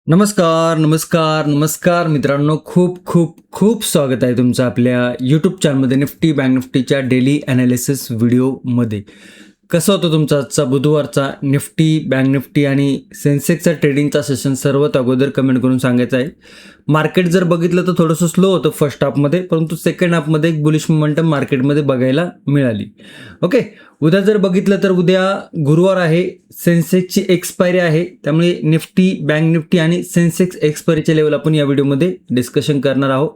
नमस्कार, नमस्कार, नमस्कार मित्रांनो. खूप खूप खूप स्वागत आहे तुमचं आपल्या यूट्यूब चॅनलमध्ये निफ्टी बँक निफ्टीच्या डेली ॲनालिसिस व्हिडिओमध्ये. कसा होता तुमचा आजचा बुधवारचा निफ्टी बँक निफ्टी आणि सेन्सेक्सचा ट्रेडिंगचा सेशन? सर्वात अगोदर कमेंट करून सांगायचं आहे. मार्केट जर बघितलं तर थोडंसं स्लो होतं फर्स्ट हाफमध्ये, परंतु सेकंड हाफमध्ये एक बुलिश मोमेंटम मार्केटमध्ये बघायला मिळाली. ओके, उद्या जर बघितलं तर उद्या गुरुवार आहे, सेन्सेक्सची एक्सपायरी आहे, त्यामुळे निफ्टी बँक निफ्टी आणि सेन्सेक्स एक्सपायरीच्या लेवल आपण या व्हिडिओमध्ये डिस्कशन करणार आहोत.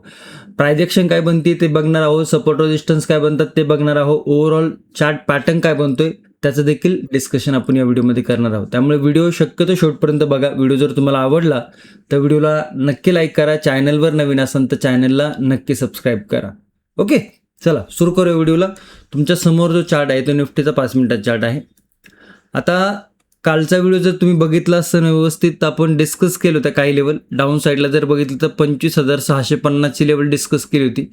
प्रायजेक्शन काय बनते ते बघणार आहोत, सपोर्ट रेजिस्टन्स काय बनतात ते बघणार आहोत, ओव्हरऑल चार्ट पॅटर्न काय बनतोय त्याचं देखील डिस्कशन आपण या व्हिडिओमध्ये करणार आहोत. त्यामुळे व्हिडिओ शक्यतो शेवटपर्यंत बघा. व्हिडिओ जर तुम्हाला आवडला तर व्हिडिओला नक्की लाईक करा. चॅनलवर नवीन असाल तर चॅनलला नक्की सबस्क्राईब करा. ओके, चला सुरू करूया व्हिडिओला. तुमच्या समोर जो चार्ट आहे तो निफ्टीचा 5 मिनिटाचा चार्ट आहे. आता कालचा व्हिडिओ जर तुम्ही बघितला असतं व्यवस्थित, तर आपण डिस्कस केलं होतं काही लेवल. डाऊन साईडला जर बघितलं तर 25,650ची लेवल डिस्कस केली होती.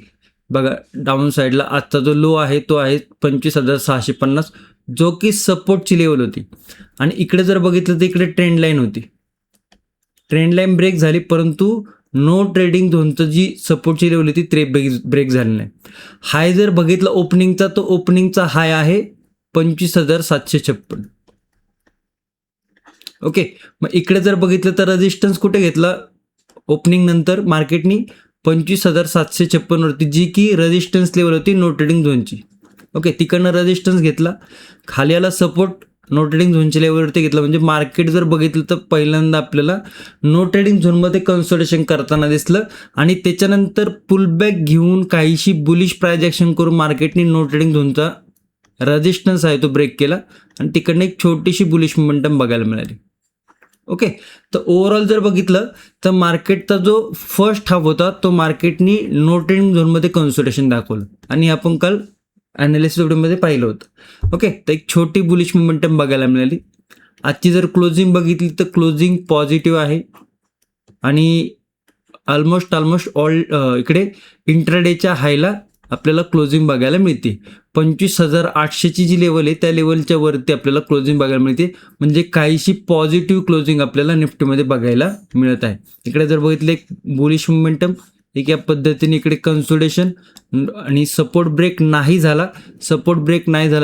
बघा, डाऊन साईडला आजचा जो लो आहे तो आहे 25,650, जो की सपोर्टची लेवल होती. आणि इकडे जर बघितलं तर इकडे ट्रेंड लाईन होती. ट्रेंड लाईन ब्रेक झाली, परंतु नो ट्रेडिंग झोनचं जी सपोर्टची लेवल होती ते ब्रेक झाली नाही. हाय जर बघितलं ओपनिंगचा, तो ओपनिंगचा हाय आहे 25,756. ओके, मग इकडे जर बघितलं तर रेजिस्टन्स कुठे घेतला ओपनिंग नंतर मार्केटनी 25,756 वरती, जी की रेजिस्टन्स लेवल होती नो ट्रेडिंग झोनची. ओके, तिकडनं रेजिस्टन्स घेतला, खाली आला सपोर्ट नो ट्रेडिंग झोनच्या लेवलवरती घेतला. म्हणजे मार्केट जर बघितलं तर पहिल्यांदा आपल्याला नो ट्रेडिंग झोनमध्ये कन्सोलिडेशन करताना दिसलं आणि त्याच्यानंतर पुलबॅक घेऊन काहीशी बुलिश प्राइस ॲक्शन करून मार्केटने नो ट्रेडिंग झोनचा रेजिस्टन्स आहे तो ब्रेक केला आणि तिकडनं एक छोटीशी बुलिश मोमेंटम बघायला मिळाली. ओके, तर ओव्हरऑल जर बघितलं तर मार्केटचा जो फर्स्ट हाफ होता तो मार्केटनी नो ट्रेडिंग झोनमध्ये कन्सोलिडेशन दाखवलं आणि आपण काल ॲनालिसिस व्हिडिओमध्ये पाहिलं होतं. ओके, तर एक छोटी बुलिश मोमेंटम बघायला मिळाली. आजची जर क्लोजिंग बघितली तर क्लोजिंग पॉझिटिव्ह आहे आणि ऑलमोस्ट ऑल इकडे इंट्राडेच्या हायला आपल्याला क्लोजिंग बघायला मिळते. 25,800ची जी लेवल आहे त्या लेवलच्या वरती आपल्याला क्लोजिंग बघायला मिळते. म्हणजे काहीशी पॉझिटिव्ह क्लोजिंग आपल्याला निफ्टीमध्ये बघायला मिळत आहे. इकडे जर बघितलं एक बुलिश मोमेंटम, एक या पद्धतीने इकडे कन्सोलिडेशन आणि सपोर्ट ब्रेक नाही झाला.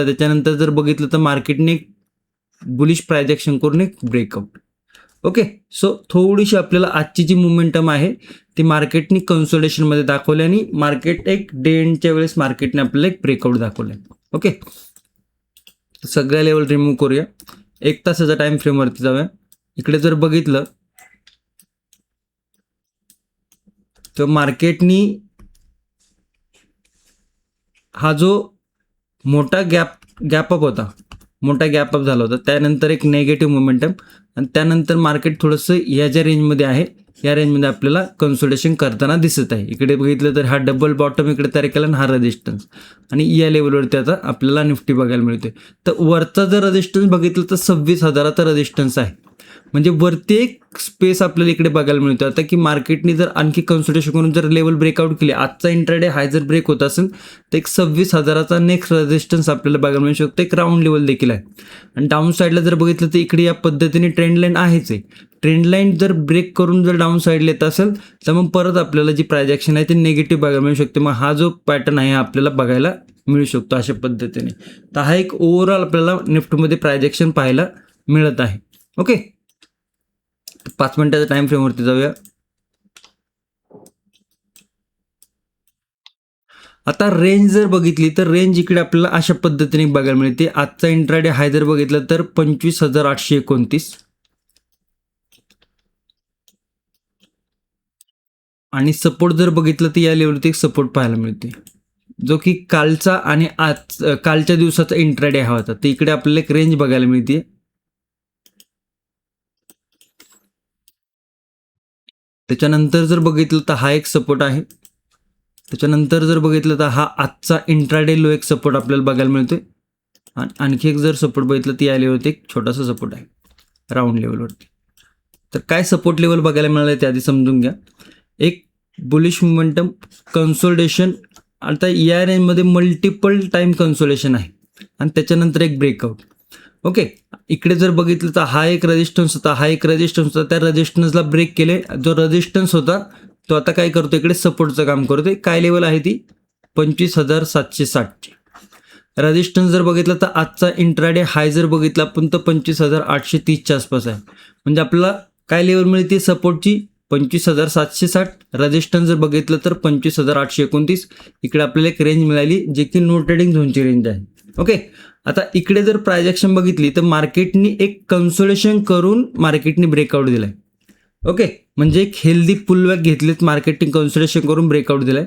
त्याच्यानंतर जर बघितलं तर मार्केटने बुलिश प्राइस ॲक्शन करून एक ब्रेकआउट. ओके, सो थोडीशी आपल्याला आजची जी मोमेंटम आहे ती मार्केटनी कन्सोलिडेशनमध्ये दाखवली आणि मार्केट एक डे एंडच्या वेळेस मार्केटने आपल्याला एक ब्रेकआउट दाखवलं आहे. ओके, सगळ्या लेवल रिमूव्ह करूया. 1 तासाचा टाइम फ्रेमवरती जाऊया. इकडे जर बघितलं तर मार्केटनी हा जो मोठा गॅप अप झाला होता, त्यानंतर एक नेगेटिव्ह मोमेंटम आणि त्यानंतर मार्केट थोडंसं या ज्या रेंजमध्ये आहे या रेंजमध्ये आपल्याला कन्सोलिडेशन करताना दिसत आहे. इकडे बघितलं तर हा डबल बॉटम इकडे तयार केला आणि हा रेजिस्टन्स आणि या लेवलवरती आता आपल्याला निफ्टी बघायला मिळते. तर वरचा जर रेजिस्टन्स बघितलं तर 26,000चा रेजिस्टन्स आहे. म्हणजे वरती एक स्पेस आपल्याला इकडे बघायला मिळतो आता, की मार्केटने जर आणखी कन्सोलिडेशन करून जर लेवल ब्रेकआउट केली, आजचा इंट्राडे हाय जर ब्रेक होत असेल तर एक 26,000चा नेक्स्ट रेजिस्टन्स आपल्याला बघायला मिळू शकतो. एक राऊंड लेवल देखील आहे. आणि डाऊन साईडला जर बघितलं तर इकडे या पद्धतीने ट्रेंड लाईन आहेच आहे. ट्रेंड लाईन जर ब्रेक करून जर डाऊन साईडला येत असेल तर मग परत आपल्याला जी प्राइस ॲक्शन आहे ती निगेटिव्ह बघायला मिळू शकते. मग हा जो पॅटर्न आहे आपल्याला बघायला मिळू शकतो अशा पद्धतीने. तर हा एक ओव्हरऑल आपल्याला निफ्टीमध्ये प्राइस ॲक्शन पाहायला मिळत आहे. ओके, 5 मिनिटाच्या टाइम फ्रेमवरती जाऊया. आता रेंज जर बघितली तर रेंज इकडे आपल्याला अशा पद्धतीने बघायला मिळते. आजचा इंट्राडे हाय जर बघितलं तर 25,829 आणि सपोर्ट जर बघितलं तर या लेवलवरती एक सपोर्ट पाहायला मिळते, जो की कालचा आणि कालच्या दिवसाचा इंट्राडे हा होता. तर इकडे आपल्याला एक रेंज बघायला मिळते. त्याच्यानंतर जर बघितलं तर हा एक सपोर्ट आहे. त्याच्यानंतर जर बघितलं तर हा आजचा इंट्राडे लो एक सपोर्ट आपल्याला बघायला मिळतोय. आणि आणखी एक जर सपोर्ट बघितलं तर या लेवलवरती एक छोटासा सपोर्ट आहे राऊंड लेवलवरती. तर काय सपोर्ट लेवल बघायला मिळालं ते आधी समजून घ्या. एक बुलिश मोमेंटम कन्सोलिडेशन, आता या रेंजमध्ये मल्टिपल टाइम कन्सोलिडेशन आहे आणि त्याच्यानंतर एक ब्रेकआउट. ओके. इकडे जर बघितलं तर हा एक रेजिस्टन्स होता, हा एक रेजिस्टन्स होता. त्या रेजिस्टन्सला ब्रेक केले. जो रेजिस्टन्स होता तो आता काय करतो, इकडे सपोर्टचं काम करतोय. काय लेवल आहे ती 25,760ची. रेजिस्टन्स जर बघितलं तर आजचा इंट्राडे हाय जर बघितला आपण तर 25,830च्या आसपास आहे. म्हणजे आपल्याला काय लेवल मिळते सपोर्टची 25,760. रेजिस्टन्स जर बघितलं तर 25,829. इकडे आपल्याला एक रेंज मिळाली जे की नो ट्रेडिंग झोनची रेंज आहे. ओके. आता इकडे जर प्राइस ॲक्शन बघितली तर मार्केटनी एक कन्सोलेशन करून मार्केटनी ब्रेकआउट दिलाय. ओके. म्हणजे एक हेल्दी पुलबॅक घेतलेत मार्केटने, कन्सोलेशन करून ब्रेकआउट दिलाय.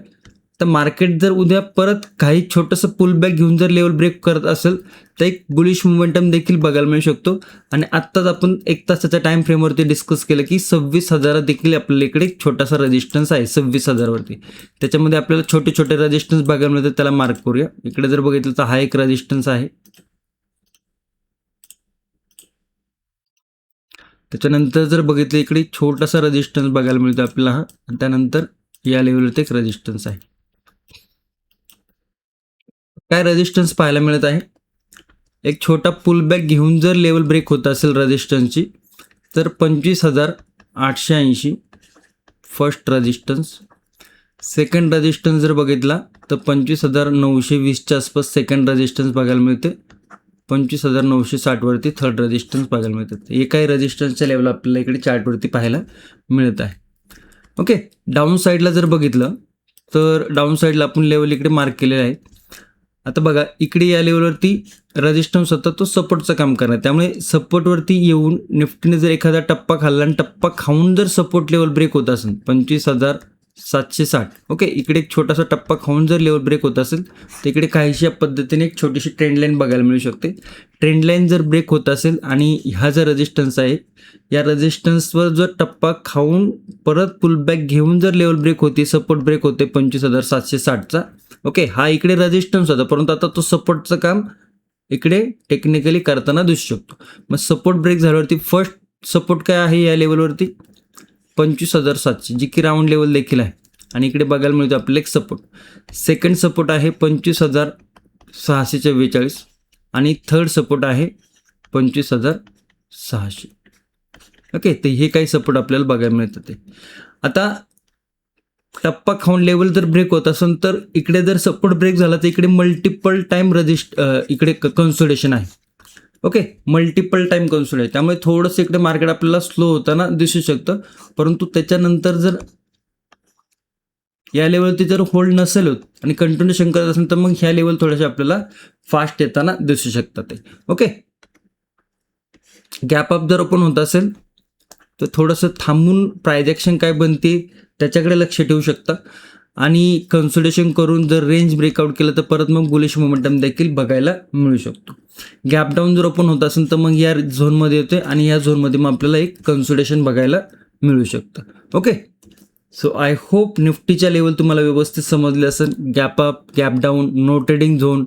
तर मार्केट जर उद्या परत काही छोटंसं पुलबॅक घेऊन जर लेवल ब्रेक करत असेल तर एक बुलिश मोमेंटम देखील बघायला मिळू शकतो. आणि आत्ताच आपण 1 तासाच्या टाइम फ्रेमवरती डिस्कस केलं की 26,000 देखील आपल्या इकडे एक छोटासा रेजिस्टन्स आहे 26,000वरती. त्याच्यामध्ये आपल्याला छोटे छोटे रेजिस्टन्स बघायला मिळतात, त्याला मार्क करूया. इकडे जर बघितलं तर हा एक रेजिस्टन्स आहे. त्याच्यानंतर जर बघितलं इकडे छोटासा रेजिस्टन्स बघायला मिळतो आपल्याला हा, आणि त्यानंतर या लेवलवरती एक रेजिस्टन्स आहे. काय रेजिस्टन्स पाहायला मिळत आहे, एक छोटा पुलबॅक घेऊन जर लेवल ब्रेक होत असेल रेजिस्टन्सची तर 25,880 फर्स्ट रेजिस्टन्स. सेकंड रेजिस्टन्स जर बघितला तर 25,920च्या आसपास सेकंड रेजिस्टन्स बघायला मिळते. 25,960वरती थर्ड रेजिस्टन्स बघायला मिळतात. हे काही रेजिस्टन्सच्या लेवल आपल्याला इकडे चार्टवरती पाहायला मिळत आहे. ओके. डाऊन साईडला जर बघितलं तर डाऊन साईडला आपण लेवल इकडे मार्क केलेले आहे. आता बघा इकडे या लेवलवरती रेजिस्टन्स होता तो सपोर्टचं काम करणार, त्यामुळे सपोर्टवरती येऊन निफ्टीने जर एखादा टप्पा खाल्ला आणि टप्पा खाऊन जर सपोर्ट लेवल ब्रेक होत असेल 25,760. ओके. इकडे एक छोटासा टप्पा खाऊन जर लेवल ब्रेक होत असेल तर इकडे काहीशा पद्धतीने एक छोटीशी ट्रेंड लाईन बघायला मिळू शकते. ट्रेंड लाईन जर ब्रेक होत असेल आणि हा जर रेजिस्टन्स आहे, या रेजिस्टन्सवर जर टप्पा खाऊन परत पुलबॅक घेऊन जर लेवल ब्रेक होते, सपोर्ट ब्रेक होते 25,760चा. ओके. हा इकडे रेजिस्टन्स होता, परंतु आता तो सपोर्टचं काम इकडे टेक्निकली करताना दिसू शकतो. मग सपोर्ट ब्रेक झाल्यावरती फर्स्ट सपोर्ट काय आहे या लेवलवरती 25,700, जी की राऊंड लेवल देखील आहे. आणि इकडे बघायला मिळतो आपल्याला एक सपोर्ट. सेकंड सपोर्ट आहे 25,642 आणि थर्ड सपोर्ट आहे 25,600. ओके. तर हे काही सपोर्ट आपल्याला बघायला मिळतात. ते आता टप्पा खाऊन लेवल जर ब्रेक होत असेल तर इकडे जर सपोर्ट ब्रेक झाला तर इकडे मल्टिपल टाइम इकडे कन्सोलेशन आहे. ओके. मल्टिपल टाइम कन्सोलेशन, त्यामुळे थोडंसं इकडे मार्केट आपल्याला स्लो होताना दिसू शकतं. परंतु त्याच्यानंतर जर या लेवलवरती जर होल्ड नसेल होत आणि कंटिन्युएशन करत असेल तर मग ह्या लेवल थोड्याशा आपल्याला फास्ट येताना दिसू शकतात ते. ओके. गॅप अप जर ओपन होत असेल तर थोडंसं थांबून प्राइस ॲक्शन काय बनते त्याच्याकडे लक्ष ठेवू शकता. आणि कन्सोलेशन करून जर रेंज ब्रेकआउट केलं तर परत मग बुलिश मोमेंटम देखील बघायला मिळू शकतो. गॅप डाऊन जर ओपन होत असेल तर मग या झोनमध्ये येतोय आणि या झोनमध्ये मग आपल्याला एक कन्सोलेशन बघायला मिळू शकतं. ओके. सो आय होप निफ्टीच्या लेवल तुम्हाला व्यवस्थित समजले असेल. Gap up, gap down, no trading zone,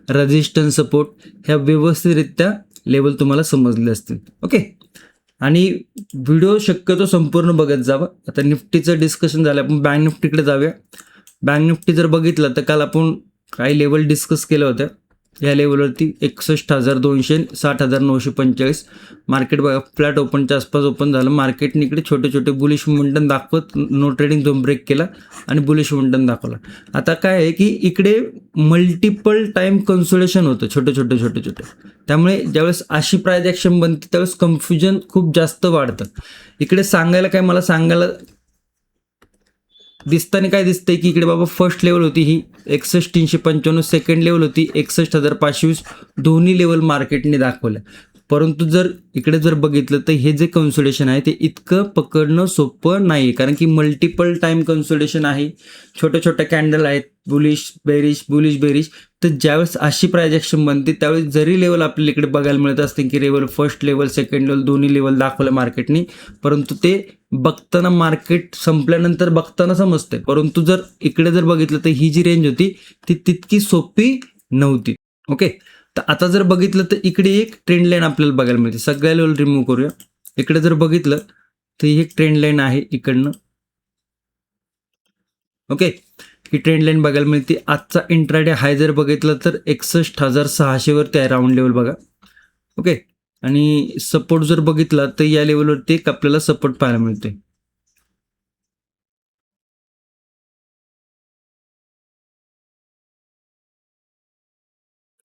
resistance, support ह्या व्यवस्थितरित्या लेवल तुम्हाला समजले असतील. ओके. आणि व्हिडिओ शक्यतो संपूर्ण बघत जावं. आता निफ्टीचं डिस्कशन झालं, आपण बँक निफ्टीकडे जाऊया. बँक निफ्टी जर बघितलं तर काल आपण काही लेवल डिस्कस केलं होतं. या लेवलवरती 61,200, 60,945 मार्केट बघा फ्लॅट ओपनच्या आसपास ओपन झालं. मार्केटने इकडे छोटे छोटे बुलिश मोमेंटम दाखवत नो ट्रेडिंग झोन ब्रेक केला आणि बुलिश मोमेंटम दाखवला. आता काय आहे की इकडे मल्टिपल टाइम कन्सोलेशन होतं छोटे छोटे छोटे छोटे, त्यामुळे ज्यावेळेस अशी प्राइस ॲक्शन बनते त्यावेळेस कन्फ्युजन खूप जास्त वाढतं. इकडे सांगायला काय, मला सांगायला दिसताना काय दिसतंय की इकडे बाबा फर्स्ट लेवल होती ही 61,355, सेकंड लेवल होती 61,520, दोन्ही लेवल मार्केटने दाखवल्या. परंतु जर इकडे जर बघितलं तर हे जे कन्सोलेशन आहे ते इतकं पकडणं सोपं नाही, कारण की मल्टिपल टाइम कन्सोलेशन आहे. छोट्या छोट्या कॅन्डल आहेत, बुलिश बेरिश बुलिश बेरिश. तर ज्यावेळेस अशी प्राइस ॲक्शन बनते त्यावेळेस जरी लेवल आपल्याला इकडे बघायला मिळत असते की level first level second level दोन्ही लेवल दाखवलं मार्केटने, परंतु ते बघताना मार्केट संपल्यानंतर बघताना समजते. परंतु जर इकडे जर बघितलं तर ही जी रेंज होती ती तितकी सोपी नव्हती. ओके. तर आता जर बघितलं तर इकडे एक ट्रेंड लाईन आपल्याला बघायला मिळते. सगळ्या लेवल रिमूव्ह करूया. इकडे जर बघितलं तर ही एक ट्रेंड लाईन आहे इकडनं. ओके. ही ट्रेंड लाईन बघायला मिळते. आजचा इंट्राडे हाय जर बघितलं तर 61,600 वरती आहे राऊंड लेवल बघा. ओके. आणि सपोर्ट जर बघितला तर या लेवलवरती एक आपल्याला सपोर्ट पाहायला मिळते.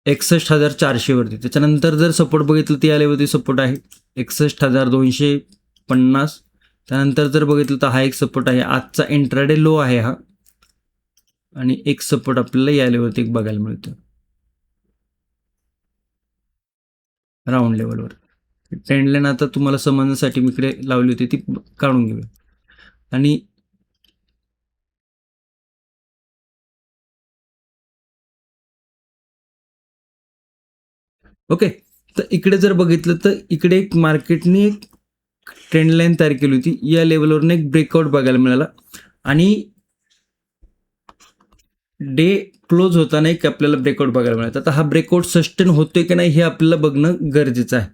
एकसष्ट हजार चारशे वरती. त्याच्यानंतर जर सपोर्ट बघितलं तर या लेवलवरती सपोर्ट आहे 61,250. त्यानंतर जर बघितलं तर हा एक सपोर्ट आहे, आजचा इंट्राडे लो आहे हा. आणि एक सपोर्ट आपल्याला या लेवलवरती एक बघायला मिळतं राऊंड लेवलवर. ट्रेंड लाईन आता तुम्हाला समजण्यासाठी मी इकडे लावली होती, ती काढून घेऊया. आणि ओके, तर इकडे जर बघितलं तर इकडे एक मार्केटने एक ट्रेंड लाईन तयार केली होती, या लेवलवरून एक ब्रेकआउट बघायला मिळाला. आणि डे क्लोज होताना एक आपल्याला ब्रेकआउट बघायला मिळतं. आता हा ब्रेकआउट सस्टेन होतोय की नाही हे आपल्याला बघणं गरजेचं आहे.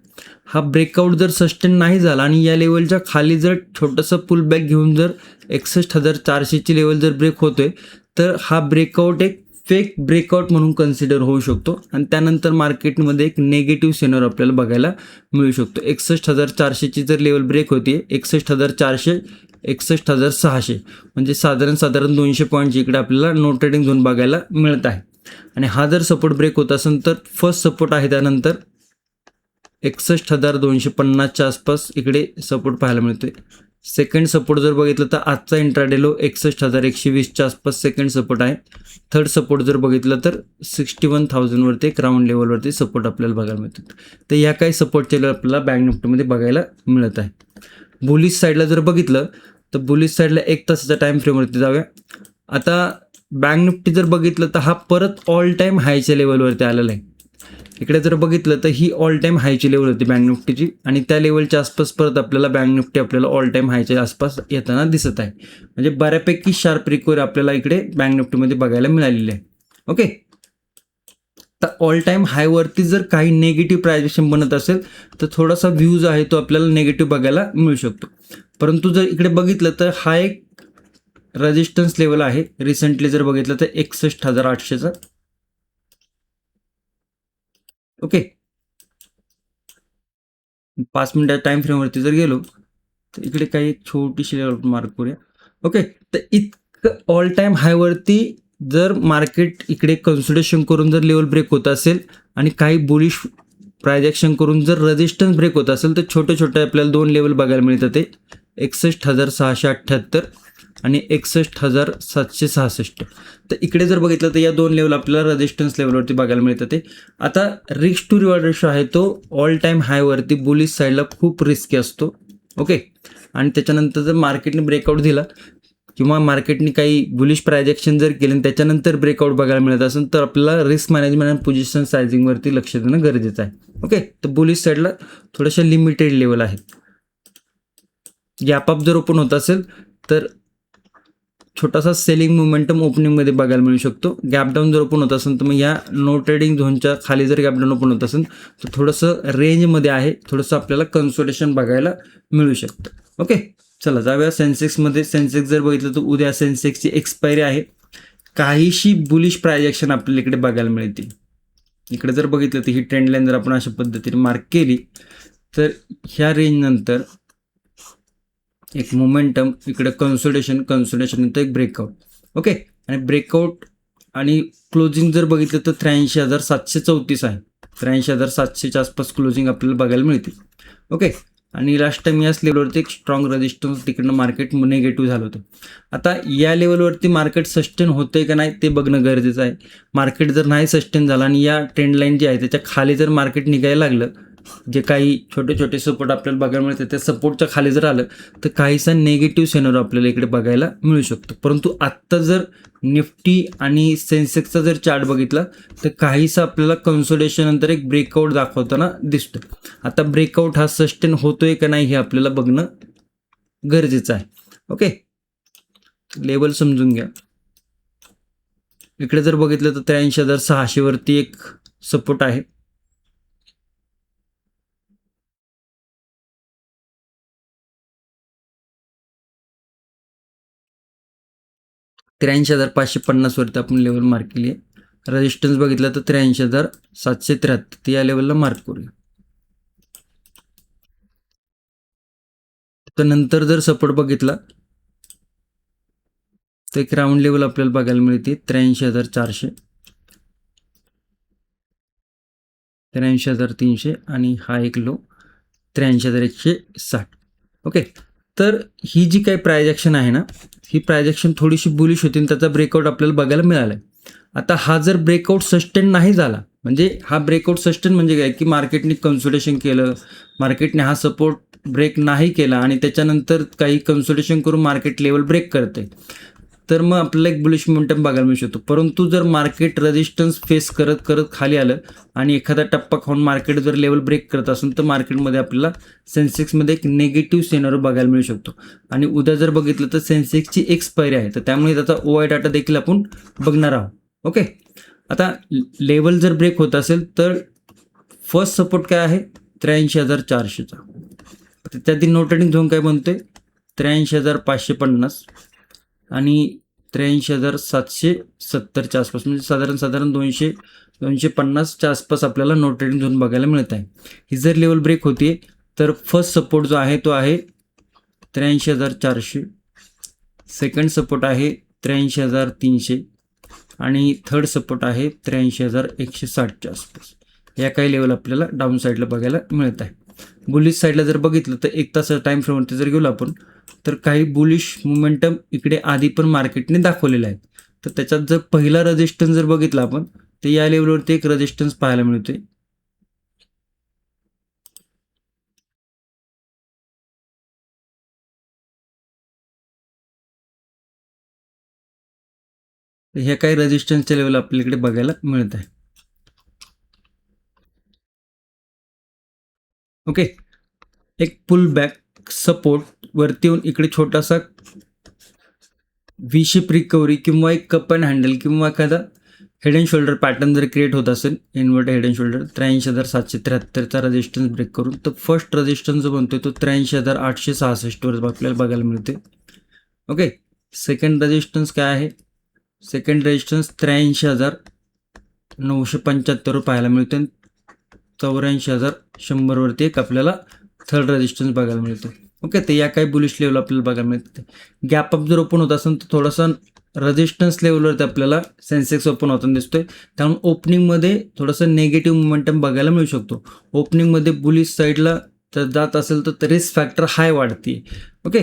हा ब्रेकआउट जर सस्टेन नाही झाला आणि या लेवलच्या खाली जर छोटंसं पुलबॅक घेऊन जर 61,400ची लेवल जर ब्रेक होतोय, तर हा ब्रेकआउट एक फेक ब्रेकआउट म्हणून कन्सिडर होऊ शकतो आणि त्यानंतर मार्केटमध्ये एक नेगेटिव्ह सेनर आपल्याला बघायला मिळू शकतो. 61,400ची जर लेवल ब्रेक होती, 61,400, 61,600, म्हणजे साधारण 200 पॉईंटची इकडे आपल्याला नो ट्रेडिंग झोन बघायला मिळत आहे. आणि हा जर सपोर्ट ब्रेक होत असेल तर फर्स्ट सपोर्ट आहे त्यानंतर 61,250च्या आसपास इकडे सपोर्ट पाहायला मिळतोय. सेकंड सपोर्ट जर बघितलं तर आजचा इंट्राडे लो 61,120च्या आसपास सेकंड सपोर्ट आहे. थर्ड सपोर्ट जर बघितलं तर 61,000वरती एक राऊंड लेवलवरती सपोर्ट आपल्याला बघायला मिळतात. तर या काही सपोर्टचे लेवल आपल्याला बँक निफ्टीमध्ये बघायला मिळत आहे. बुलिश साईडला जर बघितलं तर बुलिश साईडला 1 तासाच्या टाईम फ्रेमवरती जाऊया. आता बँक निफ्टी जर बघितलं तर हा परत ऑल टाईम हायच्या लेवलवरती आलेला आहे. इकडे जर बघितलं तर ही ऑल टाईम हायची लेवल होती बँक निफ्टीची आणि त्या लेवलच्या आसपास परत आपल्याला बँक निफ्टी आपल्याला ऑल टाईम हायच्या आसपास येताना दिसत आहे. म्हणजे बऱ्यापैकी शार्प रिकव्हरी आपल्याला इकडे बँक निफ्टीमध्ये बघायला मिळालेली आहे. ओके, तर ऑल टाईम हायवरती जर काही नेगेटिव्ह प्रायझेशन बनत असेल तर थोडासा व्ह्यूज आहे तो आपल्याला नेगेटिव्ह बघायला मिळू शकतो. परंतु जर इकडे बघितलं तर हा एक रेजिस्टन्स लेवल आहे. रिसेंटली जर बघितलं तर 61,800चा. ओके, 5 मिनिटा टाईम फ्रेमवरती जर गेलो तर इकडे काही एक छोटीशी लेवल मार्क करूया. ओके, तर इतकं ऑल टाईम हायवरती जर मार्केट इकडे कन्सोलिडेशन करून जर लेवल ब्रेक होत असेल आणि काही बुलिश प्रायजेक्शन करून जर रेजिस्टन्स ब्रेक होत असेल तर छोटे छोटे आपल्याला 2 लेवल बघायला मिळतात. ते 61,678 आणि 61,766. तर इकडे जर बघितलं तर या 2 लेवल आपल्याला रेजिस्टन्स लेवलवरती बघायला मिळतात. ते आता रिस्क टू रिवॉर्ड रेशो आहे तो ऑल टाईम हायवरती बुलिश साईडला खूप रिस्की असतो. ओके, आणि त्याच्यानंतर जर मार्केटने ब्रेकआउट दिला किंवा मार्केटने काही बुलिश प्रायजेक्शन जर केले आणि त्याच्यानंतर ब्रेकआउट बघायला मिळत असेल तर आपल्याला रिस्क मॅनेजमेंट आणि पोझिशन सायझिंगवरती लक्ष देणं गरजेचं आहे. ओके, तर बुलिश साईडला थोड्याशा लिमिटेड लेवल आहेत. गॅप अप जर ओपन होत असेल तर छोटासा सेलिंग मोमेंटम ओपनिंगमध्ये बघायला मिळू शकतो. गॅप डाऊन जर ओपन होत असेल तर मग या नो ट्रेडिंग झोनच्या खाली जर गॅप डाऊन ओपन होत असेल तर थोडंसं रेंजमध्ये आहे, थोडंसं आपल्याला कन्सोलेशन बघायला मिळू शकतं. ओके, चला जाऊया सेन्सेक्समध्ये. सेन्सेक्स जर बघितलं तर उद्या सेन्सेक्सची एक्सपायरी आहे. काहीशी बुलिश प्रायजेक्शन आपल्याला इकडे बघायला मिळतील. इकडे जर बघितलं तर ही ट्रेंड लाईन जर आपण अशा पद्धतीने मार्क केली तर ह्या रेंजनंतर एक मोमेंटम इकडे कन्सोलिडेशन नंतर एक ब्रेकआउट. ओके, आणि ब्रेकआउट आणि क्लोजिंग जर बघितलं तर 83,734 आहे. 83,700च्या आसपास क्लोजिंग आपल्याला बघायला मिळते. ओके, आणि लास्ट टाइम याच लेवलवरती एक स्ट्रॉंग रेजिस्टन्स तिकडनं मार्केट निगेटिव्ह झालं होतं. आता या लेवलवरती मार्केट सस्टेन होतंय का नाही ते बघणं गरजेचं आहे. मार्केट जर नाही सस्टेन झालं आणि या ट्रेंड लाईन जी आहे त्याच्या खाली जर मार्केट निघायला लागलं, जे काही छोटे छोटे सपोर्ट आपल्याला बघायला मिळते त्या सपोर्टच्या खाली जर आलं तर काहीसा नेगेटिव्ह सेनर आपल्याला इकडे बघायला मिळू शकतो. परंतु आत्ता जर निफ्टी आणि सेन्सेक्सचा जर चार्ट बघितला तर काहीसा आपल्याला कन्सोलिडेशन नंतर एक ब्रेकआउट दाखवताना दिसतो. आता ब्रेकआउट हा सस्टेन होतोय का नाही हे आपल्याला बघणं गरजेचं आहे. ओके, लेवल समजून घ्या. इकडे जर बघितलं तर 83,600 वरती एक सपोर्ट आहे. 83,550 वरती आपण लेवल मार्क केली आहे. रेजिस्टन्स बघितलं तर 83,773 या लेवलला मार्क करूया. तर नंतर जर सपोर्ट बघितला तर एक राऊंड लेवल आपल्याला बघायला मिळते 83,400, 83,300 आणि हा एक लो 83,160. ओके, तर ही जी काही प्राइस ॲक्शन आहे ना, ही प्राइस ॲक्शन थोडीशी बुलिश होती आणि त्याचा ब्रेकआउट आपल्याला बघायला मिळाला आहे. आता हा जर ब्रेकआउट सस्टेन नाही झाला, म्हणजे हा ब्रेकआउट सस्टेन म्हणजे काय, की मार्केटने कन्सोलिडेशन केलं, मार्केटने हा सपोर्ट ब्रेक नाही केला आणि त्याच्यानंतर काही कन्सोलिडेशन करून मार्केट लेवल ब्रेक करते, तर मग आपल्याला एक बुलिश मोमेंटम बघायला मिळू शकतो. परंतु जर मार्केट रेजिस्टन्स फेस करत करत खाली आलं आणि एखादा टप्पा खाऊन मार्केट जर लेवल ब्रेक करत असेल तर मार्केटमध्ये आपल्याला सेन्सेक्समध्ये एक निगेटिव्ह सिनारिओ बघायला मिळू शकतो. आणि उद्या जर बघितलं तर सेन्सेक्सची एक्सपायरी आहे, तर त्यामुळे त्याचा OI डाटा देखील आपण बघणार आहोत. ओके, आता लेवल जर ब्रेक होत असेल तर फर्स्ट सपोर्ट काय आहे 83,400चा. त्यातील नो ट्रेडिंग झोन काय बनतोय 83,550 आणि 83,770च्या आसपास, म्हणजे साधारण 250च्या आसपास आपल्याला नो ट्रेडिंग झोन बघायला मिळत आहे. ही जर लेवल ब्रेक होते तर फर्स्ट सपोर्ट जो आहे तो आहे 83,400, सेकंड सपोर्ट आहे 83,300 आणि थर्ड सपोर्ट आहे 83,160च्या आसपास. या काही लेवल आपल्याला डाऊन साईडला बघायला मिळत आहे. बुलिश साईडला जर बघितलं तर एक तास टाईम फ्रेमवरती जर गेलो आपण तर काही बुलिश मोमेंटम इकडे आधी पण मार्केटने दाखवलेला आहे. तर त्याच्यात जर पहिला रेजिस्टन्स जर बघितला आपण तर या लेवलवरती एक रेजिस्टन्स पाहायला मिळतोय. ह्या काही रेजिस्टन्सच्या लेवल आपल्याकडे बघायला मिळत आहे. ओके, एक पुल बॅक सपोर्ट वरती येऊन इकडे छोटासा व्ही शेप रिकव्हरी किंवा एक कप अँड हँडल किंवा एखादा हेड अँड शोल्डर पॅटर्न जर क्रिएट होत असेल, इन्व्हर्टेड हेड अँड शोल्डर 83,773चा रेजिस्टन्स ब्रेक करून, तर फर्स्ट रेजिस्टन्स जो बनतोय तो 83,866 वर आपल्याला बघायला मिळते. ओके, सेकंड रेजिस्टन्स काय आहे, सेकंड रेजिस्टन्स 83,975 पाहायला मिळते. 84,100 वरती एक आपल्याला थर्ड रेजिस्टन्स बघायला मिळतो. ओके, तर या काही बुलिश लेवल आपल्याला बघायला मिळते. गॅप अप जर ओपन होत असेल तर थोडासा रेजिस्टन्स लेवलवरती आपल्याला सेन्सेक्स ओपन होताना दिसतोय. त्यामुळे ओपनिंगमध्ये थोडंसं नेगेटिव्ह मोमेंटम बघायला मिळू शकतो. ओपनिंगमध्ये बुलिश साईडला जर जात असेल तर रिस्क फॅक्टर हाय वाढते. ओके,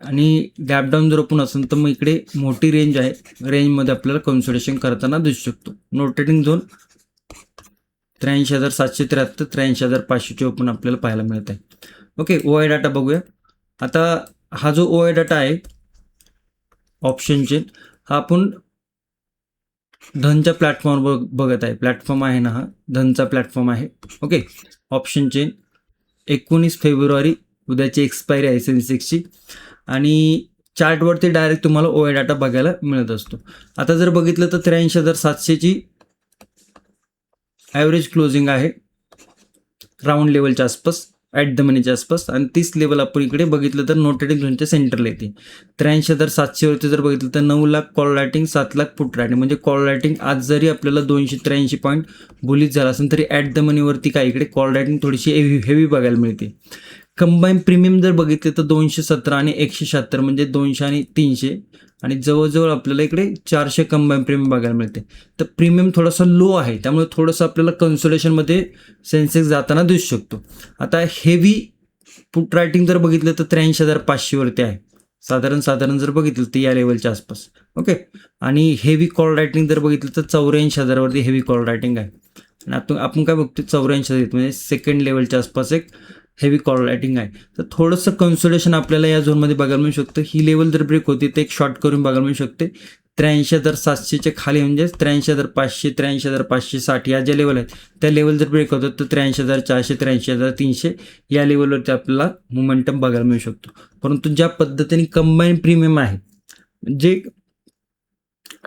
आणि गॅप डाऊन जर ओपन असेल तर मग इकडे मोठी रेंज आहे, रेंजमध्ये आपल्याला कन्सोलिडेशन करताना दिसू शकतो. नो ट्रेडिंग झोन 83,773, 83,500चे ओपन आपल्याला पाहायला मिळत आहे. ओके, OI डाटा बघूया. आता हा जो OI डाटा आहे ऑप्शन चेन, हा आपण धनच्या प्लॅटफॉर्मवर बघत आहे. प्लॅटफॉर्म आहे ना, हा धनचा प्लॅटफॉर्म आहे. ओके, ऑप्शन चेन 19 फेब्रुवारी उद्याची एक्सपायरी आहे सेन्सेक्सची आणि चार्टवरती डायरेक्ट तुम्हाला OI डाटा बघायला मिळत असतो. आता जर बघितलं तर 83,700ची ॲव्हरेज क्लोजिंग आहे राऊंड लेवलच्या आसपास, ॲट द मनीच्या आसपास, आणि 30 लेवल आपण इकडे बघितलं तर नो ट्रेडिंग झोनच्या सेंटरला येते. 83,700वरती जर बघितलं तर 9 lakh call writing, 7 lakh put writing, म्हणजे कॉल रायटिंग आज जरी आपल्याला 283 पॉईंट बुलिश झाला असेल तरी ॲट द मनीवरती काय इकडे कॉल रायटिंग थोडीशी हेवी बघायला मिळते. कंबाईन प्रीमियम जर बघितले तर 217 आणि 176, म्हणजे 200 आणि 300, आणि जवळजवळ आपल्याला इकडे 400 कंबाईन प्रीमियम बघायला मिळते. तर प्रीमियम थोडासा लो आहे, त्यामुळे थोडंसं आपल्याला कन्सोलेशनमध्ये सेन्सेक्स जाताना दिसू शकतो. आता हेवी पुट रायटिंग जर बघितलं तर 83,500 वरती आहे, साधारण जर बघितलं तर या लेवलच्या आसपास. ओके, आणि हेवी कॉल रायटिंग जर बघितलं तर 84,000 वरती हेवी कॉल रायटिंग आहे. आणि आपण काय बघतो 84,000 म्हणजे सेकंड लेवलच्या आसपास एक हेवी कॉल रायटिंग आहे. तर थोडंसं कन्सोलेशन आपल्याला या झोनमध्ये बघायला मिळू शकतं. ही लेवल जर ब्रेक होती तर एक शॉर्ट करून बघायला मिळू शकते 83,700च्या खाली, म्हणजे 83,500, 83,560 या ज्या लेवल आहेत त्या लेवल जर ब्रेक होतात तर 83,400, 83,300 या लेवलवरती आपल्याला मोमेंटम बघायला मिळू शकतो. परंतु ज्या पद्धतीने कंबाईन प्रीमियम आहे, जे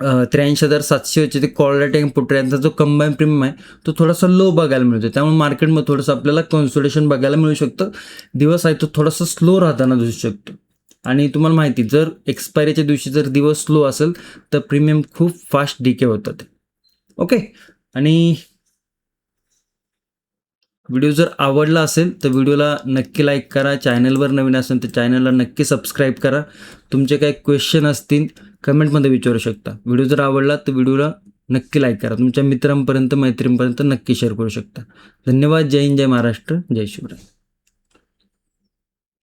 83,700 ते कॉल रायटिंग पुट रायटिंगचा जो कंबाईन प्रीमियम आहे तो थोडासा लो बघायला मिळतो. त्यामुळे मार्केटमध्ये थोडंसं आपल्याला कन्सोलिडेशन बघायला मिळू शकतं. दिवस आहे तो थोडासा स्लो राहताना दिसू शकतो. आणि तुम्हाला माहिती, जर एक्सपायरीच्या दिवशी जर दिवस स्लो असेल तर प्रीमियम खूप फास्ट डिके होतात. ओके, आणि व्हिडिओ जर आवडला असेल तर व्हिडिओला नक्की लाईक करा. चॅनलवर नवीन असेल तर चॅनलला नक्की सबस्क्राईब करा. तुमचे काही क्वेश्चन असतील कमेंटमध्ये विचारू शकता. व्हिडिओ जर आवडला तर व्हिडिओला नक्की लाईक करा. तुमच्या मित्रांपर्यंत मैत्रिणींपर्यंत नक्की शेअर करू शकता. धन्यवाद. जय हिंद, जय महाराष्ट्र, जय शिवराय.